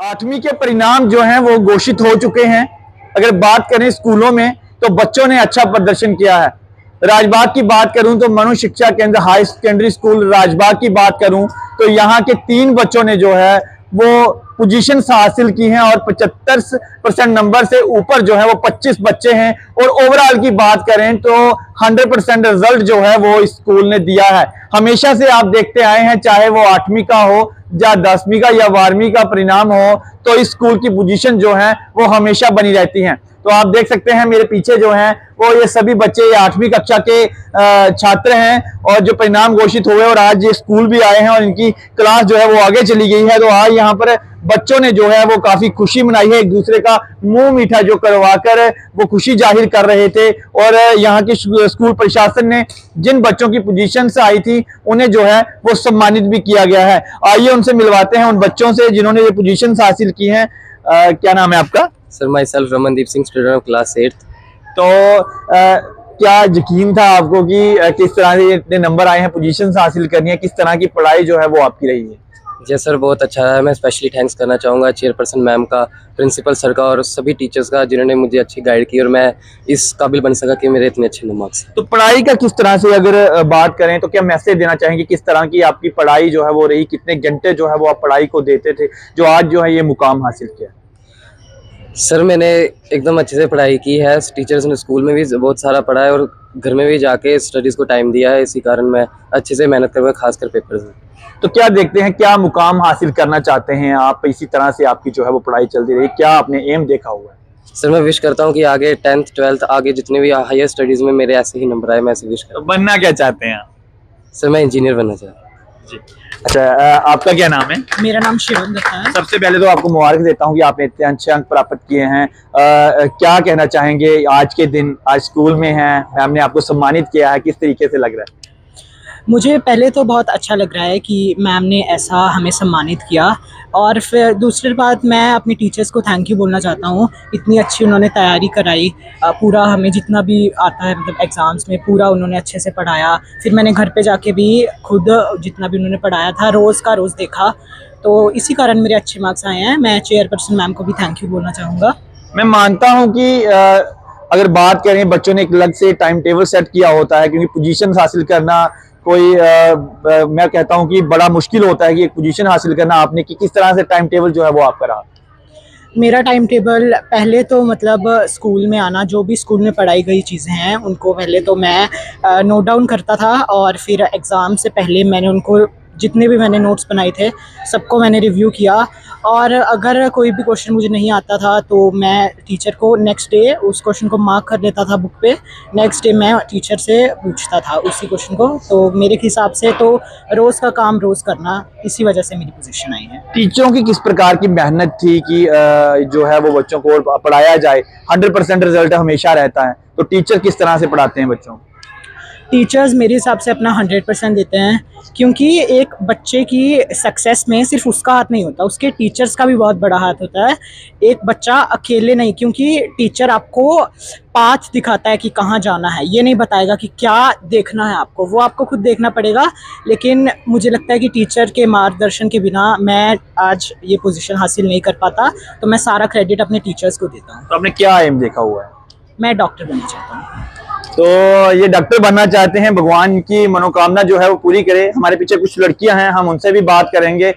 8वीं के परिणाम जो हैं वो घोषित हो चुके हैं। अगर बात करें स्कूलों में तो बच्चों ने अच्छा प्रदर्शन किया है। राजबाग की बात करूं तो मनु शिक्षा केंद्र हाई सेकेंडरी स्कूल राजबाग की बात करूं तो यहाँ के 3 बच्चों ने जो है वो पोजीशन हासिल की हैं और 75% नंबर से ऊपर जो है वो 25 बच्चे हैं। और ओवरऑल की बात करें तो 100% रिजल्ट जो है वो इस स्कूल ने दिया है। हमेशा से आप देखते आए हैं, चाहे वो 8वीं का हो या 10वीं का या 12वीं का परिणाम हो, तो इस स्कूल की पोजीशन जो है वो हमेशा बनी रहती हैं। तो आप देख सकते हैं मेरे पीछे जो हैं वो ये सभी बच्चे 8वीं कक्षा के छात्र हैं और जो परिणाम घोषित हुए और आज ये स्कूल भी आए हैं और इनकी क्लास जो है वो आगे चली गई है। तो आज यहाँ पर बच्चों ने जो है वो काफी खुशी मनाई है, एक दूसरे का मुंह मीठा जो करवाकर वो खुशी जाहिर कर रहे थे। और यहाँ की स्कूल प्रशासन ने जिन बच्चों की पोजीशन से आई थी उन्हें जो है वो सम्मानित भी किया गया है। आइए उनसे मिलवाते हैं, उन बच्चों से जिन्होंने ये पोजीशन हासिल की हैं। क्या नाम है आपका? Sir my self Ramandeep Singh, student of class 8th। तो क्या यकीन था आपको कि किस तरह से इतने नंबर आए हैं, पोजीशन हासिल करनी है, किस तरह की पढ़ाई जो है वो आपकी रही है? जी सर, बहुत अच्छा है। मैं स्पेशली थैंक्स करना चाहूँगा चेयरपर्सन मैम का, प्रिंसिपल सर का और सभी टीचर्स का जिन्होंने मुझे अच्छी गाइड की और मैं इस काबिल बन सका कि मेरे इतने अच्छे मार्क्स। तो पढ़ाई का किस तरह से अगर बात करें तो क्या मैसेज देना चाहेंगे, किस तरह की आपकी पढ़ाई जो है वो रही, कितने घंटे जो है वो आप पढ़ाई को देते थे जो आज जो है ये मुकाम हासिल किया? सर मैंने एकदम अच्छे से पढ़ाई की है। टीचर्स ने स्कूल में भी बहुत सारा पढ़ा है और घर में भी जाके स्टडीज़ को टाइम दिया है। इसी कारण मैं अच्छे से मेहनत करूँगा, खासकर पेपर्स में। तो क्या देखते हैं, क्या मुकाम हासिल करना चाहते हैं आप? इसी तरह से आपकी जो है वो पढ़ाई चलती रही, क्या आपने एम देखा हुआ है? सर मैं विश करता हूँ कि आगे 10th 12th आगे जितने भी हायर स्टडीज़ में मेरे ऐसे ही नंबर आए, मैं ऐसे विश करता हूँ। बनना क्या चाहते हैं आप? सर मैं इंजीनियर बनना चाहता हूँ। जी। अच्छा, आपका क्या नाम है? मेरा नाम शिवम दत्ता है। सबसे पहले तो आपको मुबारक देता हूँ कि आपने इतने अच्छे अंक प्राप्त किए हैं। क्या कहना चाहेंगे आज के दिन, आज स्कूल में हैं, मैम ने आपको सम्मानित किया है, किस तरीके से लग रहा है? मुझे पहले तो बहुत अच्छा लग रहा है कि मैम ने ऐसा हमें सम्मानित किया, और फिर दूसरी बात मैं अपने टीचर्स को थैंक यू बोलना चाहता हूँ। इतनी अच्छी उन्होंने तैयारी कराई, पूरा हमें जितना भी आता है मतलब एग्ज़ाम्स में पूरा उन्होंने अच्छे से पढ़ाया। फिर मैंने घर पे जाके भी खुद जितना भी उन्होंने पढ़ाया था रोज़ का रोज़ देखा, तो इसी कारण मेरे अच्छे मार्क्स आए हैं। मैं चेयरपर्सन मैम को भी थैंक यू बोलना चाहूँगा। मैं मानता हूँ कि अगर बात करें, बच्चों ने एक अलग से टाइम टेबल सेट किया होता है, क्योंकि पोजीशन हासिल करना कोई मैं कहता हूं कि बड़ा मुश्किल होता है कि एक पोजीशन हासिल करना। आपने कि किस तरह से टाइम टेबल जो है वो आपका रहा? मेरा टाइम टेबल पहले तो मतलब स्कूल में आना, जो भी स्कूल में पढ़ाई गई चीज़ें हैं उनको पहले तो मैं नोट डाउन करता था, और फिर एग्ज़ाम से पहले मैंने उनको जितने भी मैंने नोट्स बनाए थे सबको मैंने रिव्यू किया। और अगर कोई भी क्वेश्चन मुझे नहीं आता था तो मैं टीचर को नेक्स्ट डे उस क्वेश्चन को मार्क कर लेता था बुक पे। नेक्स्ट डे मैं टीचर से पूछता था उसी क्वेश्चन को। तो मेरे हिसाब से तो रोज़ का काम रोज़ करना, इसी वजह से मेरी पोजीशन आई है। टीचरों की किस प्रकार की मेहनत थी कि जो है वो बच्चों को पढ़ाया जाए? 100% रिजल्ट हमेशा रहता है, तो टीचर किस तरह से पढ़ाते हैं बच्चों? टीचर्स मेरे हिसाब से अपना 100% देते हैं, क्योंकि एक बच्चे की सक्सेस में सिर्फ उसका हाथ नहीं होता, उसके टीचर्स का भी बहुत बड़ा हाथ होता है। एक बच्चा अकेले नहीं, क्योंकि टीचर आपको पाथ दिखाता है कि कहाँ जाना है, ये नहीं बताएगा कि क्या देखना है आपको, वो आपको खुद देखना पड़ेगा। लेकिन मुझे लगता है कि टीचर के मार्गदर्शन के बिना मैं आज ये पोजीशन हासिल नहीं कर पाता, तो मैं सारा क्रेडिट अपने टीचर्स को देता हूँ। तो आपने क्या एम देखा हुआ है? मैं डॉक्टर बनना चाहता हूँ। तो ये डॉक्टर बनना चाहते हैं, भगवान की मनोकामना जो है वो पूरी करे। हमारे पीछे कुछ लड़कियां हैं, हम उनसे भी बात करेंगे।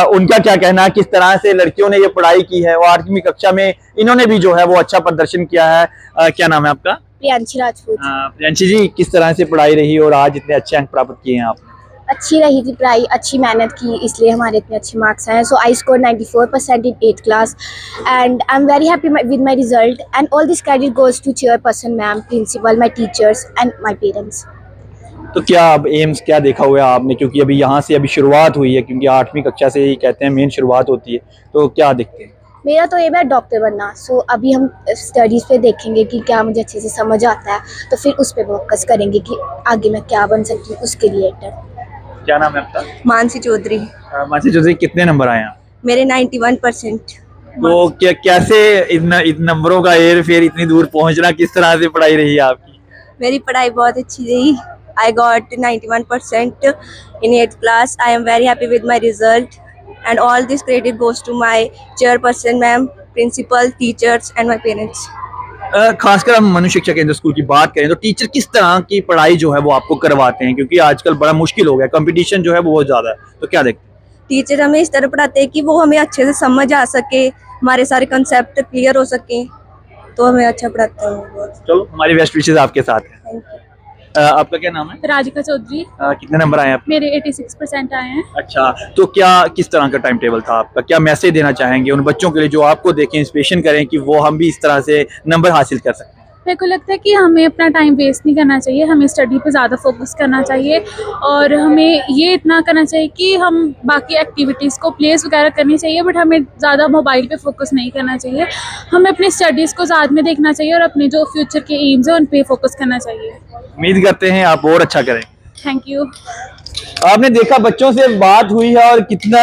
उनका क्या कहना है, किस तरह से लड़कियों ने ये पढ़ाई की है। वो 8वीं कक्षा में इन्होंने भी जो है वो अच्छा प्रदर्शन किया है। क्या नाम है आपका? प्रियांशी राजपूत। प्रियांशी जी, किस तरह से पढ़ाई रही और आज इतने अच्छे अंक प्राप्त किए हैं आपने? अच्छी रही थी पढ़ाई, अच्छी मेहनत की, इसलिए हमारे इतने अच्छे मार्क्स आए। So I score 94% in 8th class and I am very happy with my result and all this credit goes to chairperson ma'am, principal, my teachers and my parents. तो क्या अब एम्स क्या देखा हुआ है आपने, क्योंकि अभी यहाँ से अभी शुरुआत हुई है, क्योंकि 8वीं कक्षा से ही कहते हैं मेन शुरुआत होती है, तो क्या देखते हैं? मेरा तो एम है डॉक्टर बनना। सो अभी हम स्टडीज़ पे देखेंगे कि क्या मुझे अच्छे से समझ आता है, तो फिर उस पर फोकस करेंगे कि आगे मैं क्या बन सकती हूँ उसके लिए। क्या नाम है आपका? मानसी चौधरी। मानसी चौधरी, कितने नंबर आए हैं? मेरे 91%। तो क्या कैसे इन नंबरों का हेर फेर, इतनी दूर पहुंचना, किस तरह से पढ़ाई रही है आपकी? मेरी पढ़ाई बहुत अच्छी रही। I got 91% in 8th class. I am very happy with my result and all this credit goes to my chairperson ma'am, principal, teachers and my parents. खासकर हम मनु शिक्षा केंद्र स्कूल की बात करें तो टीचर किस तरह की पढ़ाई जो है वो आपको करवाते हैं, क्योंकि आजकल बड़ा मुश्किल हो गया, कंपटीशन जो है वो बहुत ज्यादा है, तो क्या देखते हैं? टीचर हमें इस तरह पढ़ाते हैं कि वो हमें अच्छे से समझ आ सके, हमारे सारे कंसेप्ट क्लियर हो सके, तो हमें अच्छा पढ़ाते हैं बहुत। चलो, हमारी बेस्ट विशेस आपके साथ है। Thank you. आपका क्या नाम है? राधिका चौधरी। कितने नंबर आए आप? मेरे 86% आए हैं। अच्छा, तो क्या किस तरह का टाइम टेबल था आपका, क्या मैसेज देना चाहेंगे उन बच्चों के लिए जो आपको देखें, इंस्पिरेशन करें कि वो हम भी इस तरह से नंबर हासिल कर सकते हैं? मेरे को लगता है कि हमें अपना टाइम वेस्ट नहीं करना चाहिए, हमें स्टडी पे ज़्यादा फोकस करना चाहिए और हमें ये इतना करना चाहिए कि हम बाकी एक्टिविटीज़ को प्लेस वगैरह करनी चाहिए, बट हमें ज़्यादा मोबाइल पे फोकस नहीं करना चाहिए। हमें अपनी स्टडीज़ को साथ में देखना चाहिए और अपने जो फ्यूचर के एम्स हैं उन पे फोकस करना चाहिए। उम्मीद करते हैं आप और अच्छा करें। Thank you. आपने देखा बच्चों से बात हुई है और कितना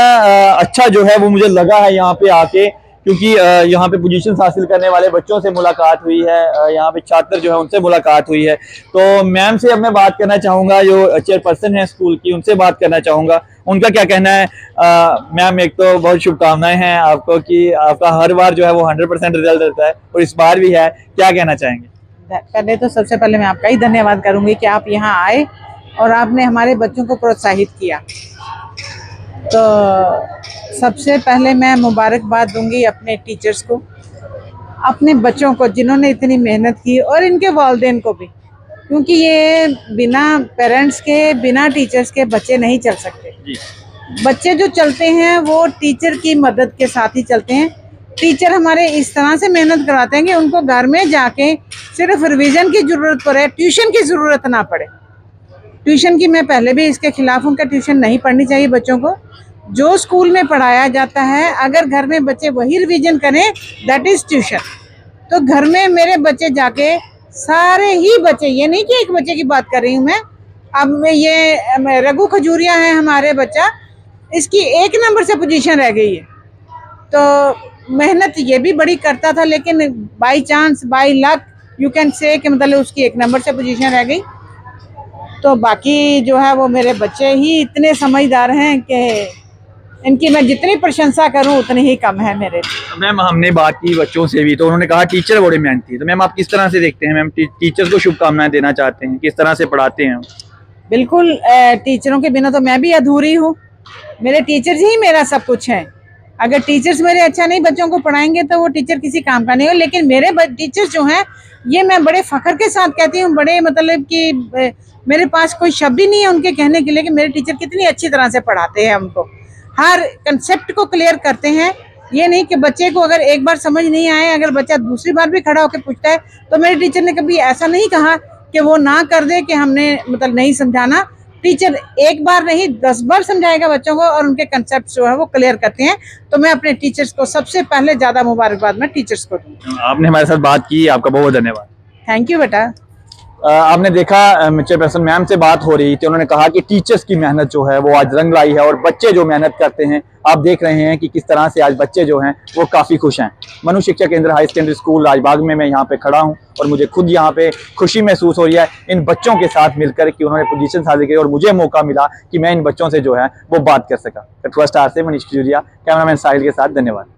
अच्छा जो है वो मुझे लगा है यहाँ पे आके, क्योंकि यहाँ पे पोजीशन हासिल करने वाले बच्चों से मुलाकात हुई है, यहाँ पे छात्र जो है उनसे मुलाकात हुई है। तो मैम से अब मैं बात करना चाहूँगा, जो चेयरपर्सन है स्कूल की, उनसे बात करना चाहूँगा, उनका क्या कहना है। मैम, एक तो बहुत शुभकामनाएं हैं आपको कि आपका हर बार जो है वो 100% रिजल्ट रहता है और इस बार भी है, क्या कहना चाहेंगे? पहले तो सबसे पहले मैं आपका ही धन्यवाद करूंगी कि आप यहाँ आए और आपने हमारे बच्चों को प्रोत्साहित किया। तो सबसे पहले मैं मुबारकबाद दूंगी अपने टीचर्स को, अपने बच्चों को जिन्होंने इतनी मेहनत की, और इनके वालिदैन को भी, क्योंकि ये बिना पेरेंट्स के, बिना टीचर्स के बच्चे नहीं चल सकते। बच्चे जो चलते हैं वो टीचर की मदद के साथ ही चलते हैं। टीचर हमारे इस तरह से मेहनत कराते हैं कि उनको घर में जाके सिर्फ रिवीजन की ज़रूरत पड़े, ट्यूशन की ज़रूरत ना पड़े। ट्यूशन की मैं पहले भी इसके खिलाफ हूँ कि ट्यूशन नहीं पढ़नी चाहिए बच्चों को। जो स्कूल में पढ़ाया जाता है, अगर घर में बच्चे वही रिवीजन करें, दैट इज़ ट्यूशन। तो घर में मेरे बच्चे जाके, सारे ही बच्चे, ये नहीं कि एक बच्चे की बात कर रही हूँ मैं, अब ये रघु खजूरिया है हमारे बच्चा, इसकी 1 नंबर से पोजीशन रह गई है। तो मेहनत ये भी बड़ी करता था, लेकिन by chance, by luck you can say कि मतलब उसकी 1 नंबर से पोजीशन रह गई। तो बाकी जो है वो मेरे बच्चे ही इतने समझदार हैं कि इनकी मैं जितनी प्रशंसा करूं उतनी ही कम है मेरे। मैम, हमने बात की बच्चों से भी, तो उन्होंने कहा टीचर बड़े मेहनती है। तो मैम, आप किस तरह से देखते हैं? मैम, टीचर्स को शुभकामनाएं देना चाहते हैं, किस तरह से पढ़ाते हैं? बिल्कुल, टीचरों के बिना तो मैं भी अधूरी हूँ। मेरे टीचर्स ही मेरा सब कुछ है। अगर टीचर्स मेरे अच्छा नहीं बच्चों को पढ़ाएंगे तो वो टीचर किसी काम का नहीं हो। लेकिन मेरे टीचर्स जो हैं, ये मैं बड़े फख्र के साथ कहती हूँ, बड़े मतलब कि मेरे पास कोई शब्द ही नहीं है उनके कहने के लिए कि मेरे टीचर कितनी अच्छी तरह से पढ़ाते हैं, हमको हर कंसेप्ट को क्लियर करते हैं। ये नहीं कि बच्चे को अगर एक बार समझ नहीं आए, अगर बच्चा दूसरी बार भी खड़ा होकर पूछता है, तो मेरे टीचर ने कभी ऐसा नहीं कहा कि वो ना कर दे कि हमने मतलब नहीं समझाना। टीचर एक बार नहीं 10 बार समझाएगा बच्चों को और उनके कंसेप्ट जो है वो क्लियर करते हैं। तो मैं अपने टीचर्स को सबसे पहले ज़्यादा मुबारकबाद मैं टीचर्स को दूँ। आपने हमारे साथ बात की, आपका बहुत धन्यवाद। थैंक यू बेटा। आपने देखा चेयरपर्सन मैम से बात हो रही थी, उन्होंने कहा कि टीचर्स की मेहनत जो है वो आज रंग लाई है और बच्चे जो मेहनत करते हैं, आप देख रहे हैं कि किस तरह से आज बच्चे जो हैं वो काफ़ी खुश हैं। मनु शिक्षा केंद्र हाई सेकेंडरी स्कूल राजबाग में मैं यहाँ पे खड़ा हूँ और मुझे खुद यहाँ पे खुशी महसूस हो रही है इन बच्चों के साथ मिलकर कि उन्होंने पोजीशन हासिल की और मुझे मौका मिला कि मैं इन बच्चों से जो है वो बात कर सका। कठुआ स्टार से मनीष खजूरिया, कैमरामैन साहिल के साथ, धन्यवाद।